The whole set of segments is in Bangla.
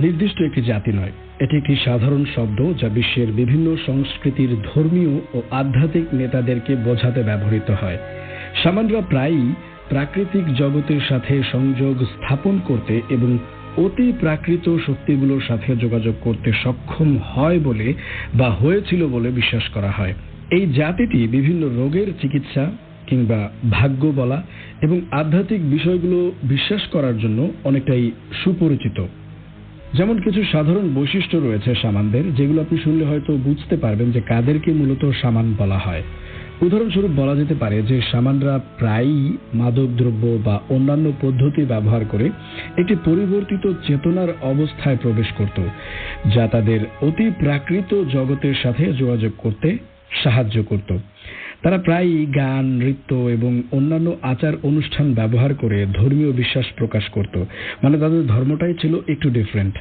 নির্দিষ্ট একটি জাতি নয়, এটি একটি সাধারণ শব্দ যা বিশ্বের বিভিন্ন সংস্কৃতির ধর্মীয় ও আধ্যাত্মিক নেতাদেরকে বোঝাতে ব্যবহৃত হয়। শামানরা প্রায়ই প্রাকৃতিক জগতের সাথে সংযোগ স্থাপন করতে এবং অতি প্রাকৃত শক্তিগুলোর সাথে যোগাযোগ করতে সক্ষম হয় বলে বা হয়েছিল বলে বিশ্বাস করা হয়। এই জাতিটি বিভিন্ন রোগের চিকিৎসা কিংবা ভাগ্য বলা এবং আধ্যাত্মিক বিষয়গুলো বিশ্বাস করার জন্য অনেকটাই সুপরিচিত। যেমন কিছু সাধারণ বৈশিষ্ট্য রয়েছে শামানদের, যেগুলো আপনি শুনলে হয়তো বুঝতে পারবেন যে কাদেরকে মূলত শামান বলা হয়। উদাহরণস্বরূপ বলা যেতে পারে যে শামানরা প্রায়ই মাদকদ্রব্য বা অন্যান্য পদ্ধতি ব্যবহার করে একটি পরিবর্তিত চেতনার অবস্থায় প্রবেশ করত, যা তাদের অতি প্রাকৃত জগতের সাথে যোগাযোগ করতে সাহায্য করত। তারা প্রায়ই গান, নৃত্য এবং অন্যান্য আচার অনুষ্ঠান ব্যবহার করে ধর্মীয় বিশ্বাস প্রকাশ করত। মানে তাদের ধর্মটাই ছিল একটু ডিফারেন্ট।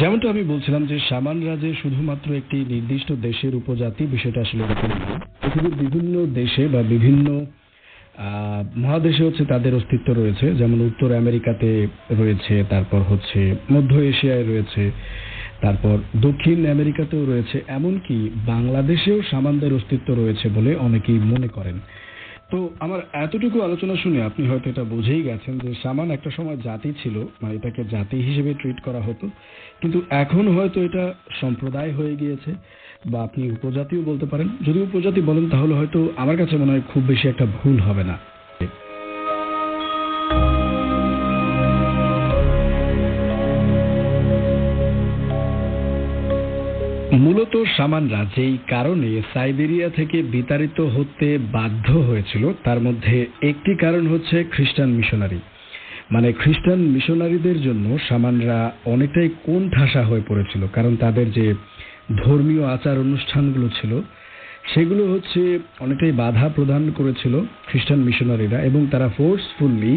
যেমনটা আমি বলছিলাম যে শামানরা যে শুধুমাত্র একটি নির্দিষ্ট দেশের উপজাতি, বিষয়টা আসলে এরকম না। পৃথিবীর বিভিন্ন দেশে বা বিভিন্ন মহাদেশে তাদের অস্তিত্ব রয়েছে। যেমন উত্তর আমেরিকাতে রয়েছে, তারপর মধ্য এশিয়ায় রয়েছে, তারপর দক্ষিণ আমেরিকাতেও রয়েছে, এমনকি বাংলাদেশেও শামানদের অস্তিত্ব রয়েছে বলে অনেকেই মনে করেন। তো আমার এতটুকু আলোচনা শুনে আপনি হয়তো এটা বুঝেই গেছেন যে শামান একটা সময় জাতি ছিল, মানে এটাকে জাতি হিসেবে ট্রিট করা হতো, কিন্তু এখন হয়তো এটা সম্প্রদায় হয়ে গিয়েছে, বা আপনি উপজাতিও বলতে পারেন। যদি উপজাতি বলেন তাহলে হয়তো আমার কাছে মনে হয় খুব বেশি একটা ভুল হবে না। মূলত শামানরা যেই কারণে সাইবেরিয়া থেকে বিতাড়িত হতে বাধ্য হয়েছিল তার মধ্যে একটি কারণ হচ্ছে খ্রিস্টান মিশনারি। মানে খ্রিস্টান মিশনারিদের জন্য শামানরা অনেকটাই কোণঠাসা হয়ে পড়েছিল, কারণ তাদের যে ধর্মীয় আচার অনুষ্ঠানগুলো ছিল সেগুলো অনেকটাই বাধা প্রদান করেছিল খ্রিস্টান মিশনারিরা, এবং তারা ফোর্সফুলি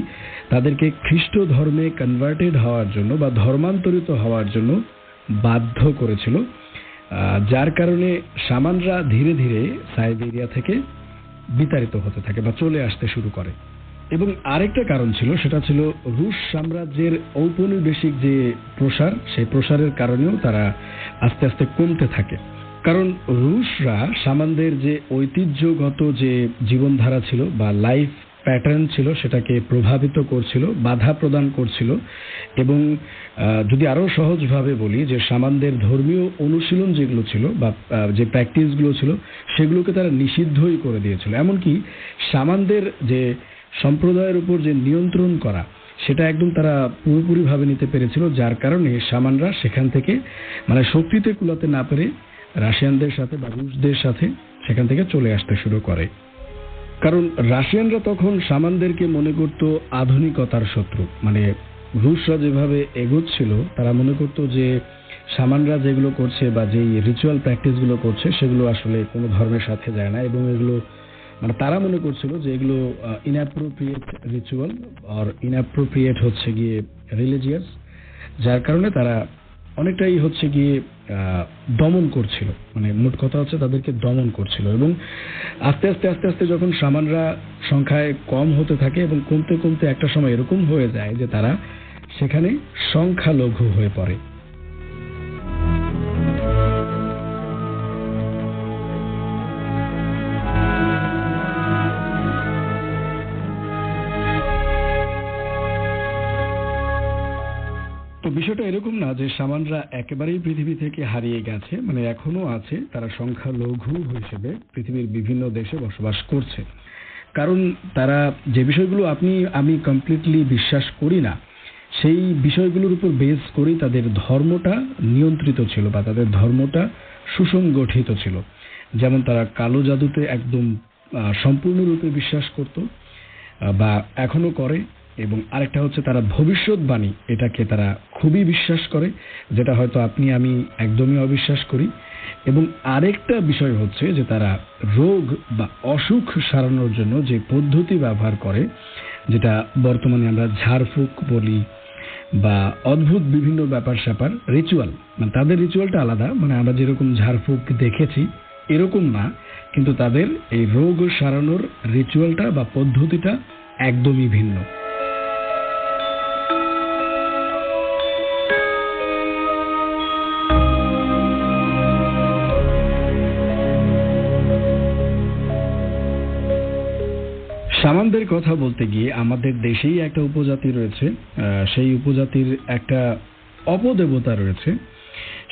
তাদেরকে খ্রিস্ট ধর্মে কনভার্টেড হওয়ার জন্য বা ধর্মান্তরিত হওয়ার জন্য বাধ্য করেছিল, যার কারণে শামানরা ধীরে ধীরে সাইবেরিয়া থেকে বিতাড়িত হতে থাকে বা চলে আসতে শুরু করে। এবং আরেকটা কারণ ছিল, সেটা ছিল রুশ সাম্রাজ্যের ঔপনিবেশিক যে প্রসার, সেই প্রসারের কারণেও তারা আস্তে আস্তে কমতে থাকে। কারণ রুশরা শামানদের যে ঐতিহ্যগত যে জীবনধারা ছিল বা লাইফ প্যাটার্ন ছিল সেটাকে প্রভাবিত করছিল, বাধা প্রদান করছিল। এবং যদি আরো সহজভাবে বলি যে শামানদের ধর্মীয় অনুশীলন যেগুলো ছিল বা যে প্র্যাকটিসগুলো ছিল সেগুলোকে তারা নিষিদ্ধই করে দিয়েছিল। এমনকি শামানদের যে সম্প্রদায়ের উপর যে নিয়ন্ত্রণ করা সেটা একদম তারা পুরোপুরিভাবে নিতে পেরেছিল, যার কারণে শামানরা সেখান থেকে মানে শক্তিতে কুলাতে না পেরে রাশিয়ানদের সাথে বা রুশদের সাথে সেখান থেকে চলে আসতে শুরু করে। কারণ রাশিয়ানরা তখন শামানদেরকে মনে করত আধুনিকতার শত্রু। মানে রুশরা যেভাবে এগোচ্ছিল তারা মনে করত যে শামানরা যেগুলো করছে বা যেই রিচুয়াল প্র্যাকটিসগুলো করছে সেগুলো আসলে কোনো ধর্মের সাথে যায় না, এবং এগুলো মানে তারা মনে করছিল যে এগুলো ইনঅ্যাপ্রোপ্রিয়েট রিচুয়াল আর ইনঅ্যাপ্রোপ্রিয়েট গিয়ে রিলিজিয়াস, যার কারণে তারা অনেকটাই গিয়ে দমন করছিল। মানে মোট কথা তাদেরকে দমন করছিল। এবং আস্তে আস্তে আস্তে আস্তে যখন শামানরা সংখ্যায় কম হতে থাকে এবং কমতে কমতে একটা সময় এরকম হয়ে যায় যে তারা সেখানে সংখ্যালঘু হয়ে পড়ে। তো বিষয়টা এরকম না যে শামানরা একেবারেই পৃথিবী থেকে হারিয়ে গেছে, মানে এখনো আছে, তারা সংখ্যালঘু হিসেবে পৃথিবীর বিভিন্ন দেশে বসবাস করছে। কারণ তারা যে বিষয়গুলো আমি কমপ্লিটলি বিশ্বাস করি না সেই বিষয়গুলোর উপর বেস করেই তাদের ধর্মটা নিয়ন্ত্রিত ছিল বা তাদের ধর্মটা সুসংগঠিত ছিল। যেমন তারা কালো জাদুতে একদম সম্পূর্ণরূপে বিশ্বাস করত বা এখনো করে, এবং আরেকটা তারা ভবিষ্যৎবাণী, এটাকে তারা খুবই বিশ্বাস করে, যেটা হয়তো আপনি আমি একদমই অবিশ্বাস করি। এবং আরেকটা বিষয় যে তারা রোগ বা অসুখ সারানোর জন্য যে পদ্ধতি ব্যবহার করে, যেটা বর্তমানে আমরা ঝাড়ফুঁক বলি বা অদ্ভুত বিভিন্ন ব্যাপার স্যাপার রিচুয়াল, মানে তাদের রিচুয়ালটা আলাদা। মানে আমরা যেরকম ঝাড়ফুঁক দেখেছি এরকম না, কিন্তু তাদের এই রোগ সারানোর রিচুয়ালটা বা পদ্ধতিটা একদমই ভিন্ন। সামানদের কথা বলতে গিয়ে আমাদের দেশেই একটা উপজাতি রয়েছে, সেই উপজাতির একটা অপদেবতা রয়েছে।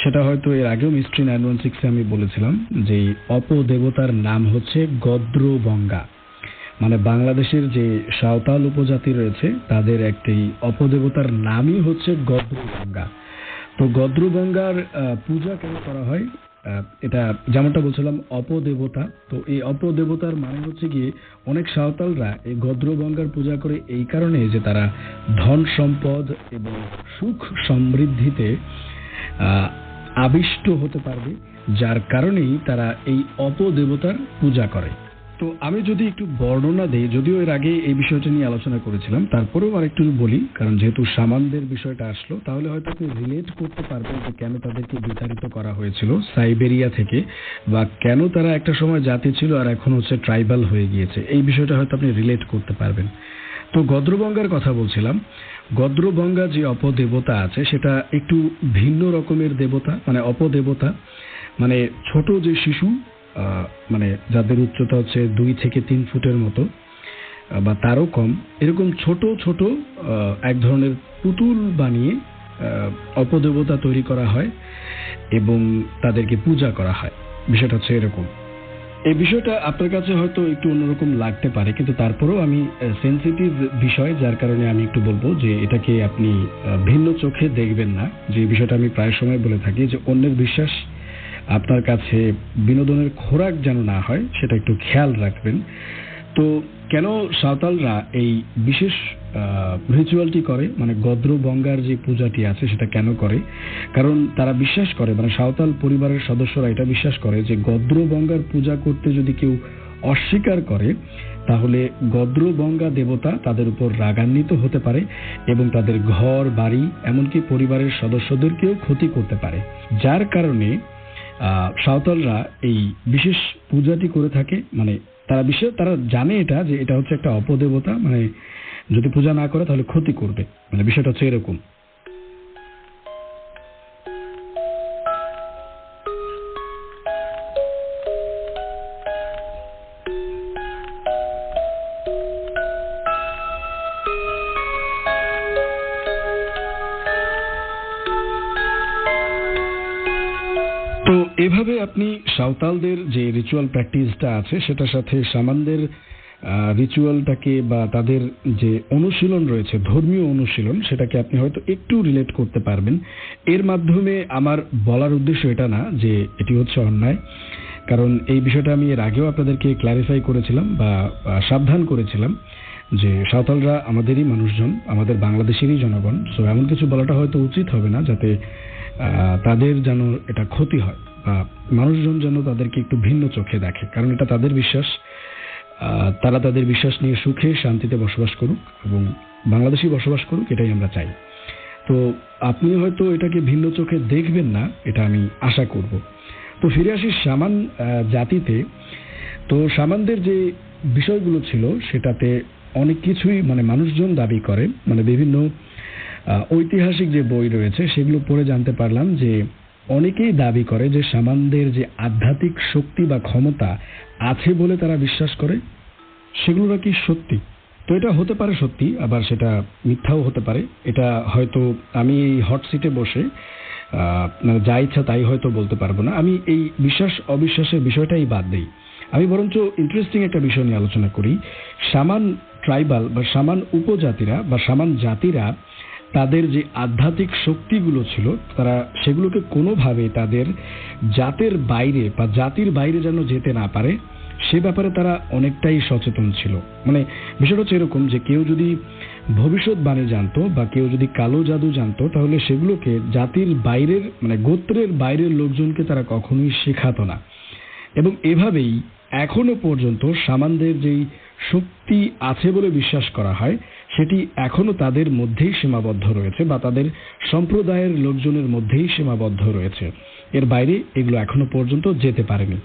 সেটা হয়তো এর আগেও মিস্ট্রি 916 আমি বলেছিলাম যে এই অপদেবতার নাম হচ্ছে গদ্রবঙ্গা। মানে বাংলাদেশের যে সাঁওতাল উপজাতি রয়েছে তাদের একটি অপদেবতার নামই হচ্ছে গদ্রবঙ্গা। তো গদ্রগঙ্গার পূজা কেন করা হয়? এটা যেমনটা বলছিলাম অপদেবতা। তো এই অপদেবতার মানে হচ্ছে গিয়ে অনেক সাঁওতালরা এই গদ্রগঙ্গার পূজা করে এই কারণে যে তারা ধন সম্পদ এবং সুখ সমৃদ্ধিতে আহ, আবিষ্ট হতে পারবে, যার কারণেই তারা এই অপদেবতার পূজা করে। তো আমি যদি একটু বর্ণনা দেই, যদিও এর আগে এই বিষয়টা নিয়ে আলোচনা করেছিলাম, তারপরেও আরেকটু বলি, কারণ যেহেতু সামানদের বিষয়টা আসলো তাহলে হয়তো আপনি রিলেট করতে পারবেন যে কেন তাদেরকে বিতাড়িত করা হয়েছিল সাইবেরিয়া থেকে, বা কেন তারা একটা সময় জাতি ছিল আর এখন হচ্ছে ট্রাইবাল হয়ে গিয়েছে। এই বিষয়টা হয়তো আপনি রিলেট করতে পারবেন। তো গদ্রবঙ্গার কথা বলছিলাম। গদ্রবঙ্গা যে অপদেবতা আছে সেটা একটু ভিন্ন রকমের দেবতা, মানে অপদেবতা। মানে ছোট যে শিশু, মানে যাদের উচ্চতা হচ্ছে 2 থেকে 3 ফুটের মতো বা তারও কম, এরকম ছোট ছোট এক ধরনের পুতুল বানিয়ে অপদেবতা তৈরি করা হয় এবং তাদেরকে পূজা করা হয়। বিষয়টা হচ্ছে এরকম। এই বিষয়টা আপনার কাছে হয়তো একটু অন্যরকম লাগতে পারে, কিন্তু তারপরেও আমি সেনসিটিভ বিষয়, যার কারণে আমি একটু বলবো যে এটাকে আপনি ভিন্ন চোখে দেখবেন না। যে বিষয়টা আমি প্রায় সময় বলে থাকি যে অন্যের বিশ্বাস আপনার কাছে বিনোদনের খোরাক যেন না হয়, সেটা একটু খেয়াল রাখবেন। তো কেন সাঁওতালরা এই বিশেষ রিচুয়ালটি করে, মানে গদ্রবঙ্গার যে পূজাটি আছে সেটা কেন করে? কারণ তারা বিশ্বাস করে, মানে সাঁওতাল পরিবারের সদস্যরা এটা বিশ্বাস করে যে গদ্রবঙ্গার পূজা করতে যদি কেউ অস্বীকার করে তাহলে গদ্রবঙ্গা দেবতা তাদের উপর রাগান্বিত হতে পারে এবং তাদের ঘর বাড়ি এমনকি পরিবারের সদস্যদেরকেও ক্ষতি করতে পারে। যার কারণে সাঁওতালরা এই বিশেষ পূজাটি করে থাকে। মানে তারা জানে এটা, যে এটা হচ্ছে একটা অপদেবতা, মানে যদি পূজা না করে তাহলে ক্ষতি করবে। মানে বিষয়টা হচ্ছে এরকম। তো এভাবে আপনি সাঁওতালদের যে রিচুয়াল প্র্যাকটিসটা আছে সেটার সাথে সামানদের রিচুয়ালটাকে বা তাদের যে অনুশীলন রয়েছে, ধর্মীয় অনুশীলন, সেটাকে আপনি হয়তো একটু রিলেট করতে পারবেন। এর মাধ্যমে আমার বলার উদ্দেশ্য এটা না যে এটি হচ্ছে অন্যায়, কারণ এই বিষয়টা আমি এর আগেও আপনাদেরকে ক্ল্যারিফাই করেছিলাম বা সাবধান করেছিলাম যে সাঁওতালরা আমাদেরই মানুষজন, আমাদের বাংলাদেশেরই জনগণ। সো এমন কিছু বলাটা হয়তো উচিত হবে না যাতে তাদের যেন এটা ক্ষতি হয় বা মানুষজন যেন তাদেরকে একটু ভিন্ন চোখে দেখে, কারণ এটা তাদের বিশ্বাস। তারা তাদের বিশ্বাস নিয়ে সুখে শান্তিতে বসবাস করুক এবং বাংলাদেশে বসবাস করুক, এটাই আমরা চাই। তো আপনি হয়তো এটাকে ভিন্ন চোখে দেখবেন না, এটা আমি আশা করব। তো ফিরে আসি সামান জাতিতে। তো সামানদের যে বিষয়গুলো ছিল সেটাতে অনেক কিছুই মানে মানুষজন দাবি করে, মানে বিভিন্ন ঐতিহাসিক যে বই রয়েছে সেগুলো পড়ে জানতে পারলাম যে অনেকেই দাবি করে যে সামানদের যে আধ্যাত্মিক শক্তি বা ক্ষমতা আছে বলে তারা বিশ্বাস করে। সেগুলো নাকি সত্যি। তো এটা হতে পারে সত্যি, আবার সেটা মিথ্যাও হতে পারে। এটা হয়তো আমি এই হট সিটে বসে মানে যা ইচ্ছা তাই হয়তো বলতে পারবো না। আমি এই বিশ্বাস অবিশ্বাসের বিষয়টাই বাদ দিই। আমি বরঞ্চ ইন্টারেস্টিং একটা বিষয় নিয়ে আলোচনা করি। সামান ট্রাইবাল বা সামান উপজাতিরা বা সামান জাতিরা তাদের যে আধ্যাত্মিক শক্তিগুলো ছিল তারা সেগুলোকে কোনোভাবে তাদের জাতের বাইরে বা জাতির বাইরে যেন যেতে না পারে সে ব্যাপারে তারা অনেকটাই সচেতন ছিল। মানে বিষয়টা হচ্ছে এরকম যে কেউ যদি ভবিষ্যৎবাণী জানতো বা কেউ যদি কালো জাদু জানতো তাহলে সেগুলোকে জাতির বাইরের মানে গোত্রের বাইরের লোকজনকে তারা কখনোই শেখাতো না। এবং এভাবেই এখনো পর্যন্ত সামানদের যেই শক্তি আছে বলে বিশ্বাস করা হয় সেটি এখনো তাদের মধ্যেই সীমাবদ্ধ রয়েছে বা তাদের সম্প্রদায়ের লোকজনের মধ্যেই সীমাবদ্ধ রয়েছে। এর বাইরে এগুলো এখনো পর্যন্ত যেতে পারেনি।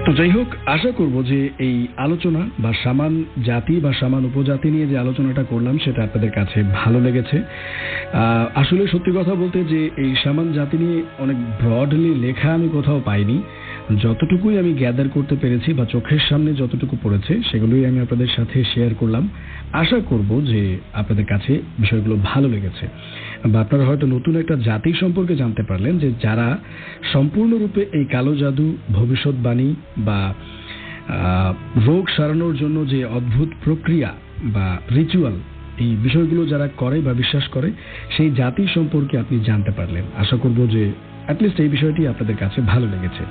তো তো যাই হোক, আশা করব যে এই আলোচনা বা শামান জাতি বা শামান উপজাতি নিয়ে যে আলোচনাটা করলাম সেটা আপনাদের কাছে ভালো লেগেছে। আসলে সত্যি কথা বলতে যে এই শামান জাতি নিয়ে অনেক ব্রডলি লেখা আমি কোথাও পাইনি। যতটুকুই আমি গ্যাদার করতে পেরেছি বা চোখের সামনে যতটুকু পড়েছে সেগুলোই আমি আপনাদের সাথে শেয়ার করলাম। আশা করব যে আপনাদের কাছে বিষয়গুলো ভালো লেগেছে বা আপনারা হয়তো নতুন একটা জাতি সম্পর্কে জানতে পারলেন, যে যারা সম্পূর্ণরূপে এই কালো জাদু, ভবিষ্যৎবাণী বা রোগ সারানোর জন্য যে অদ্ভুত প্রক্রিয়া বা রিচুয়াল, এই বিষয়গুলো যারা করে বা বিশ্বাস করে, সেই জাতি সম্পর্কে আপনি জানতে পারলেন। আশা করব যে অ্যাটলিস্ট এই বিষয়টি আপনাদের কাছে ভালো লেগেছে।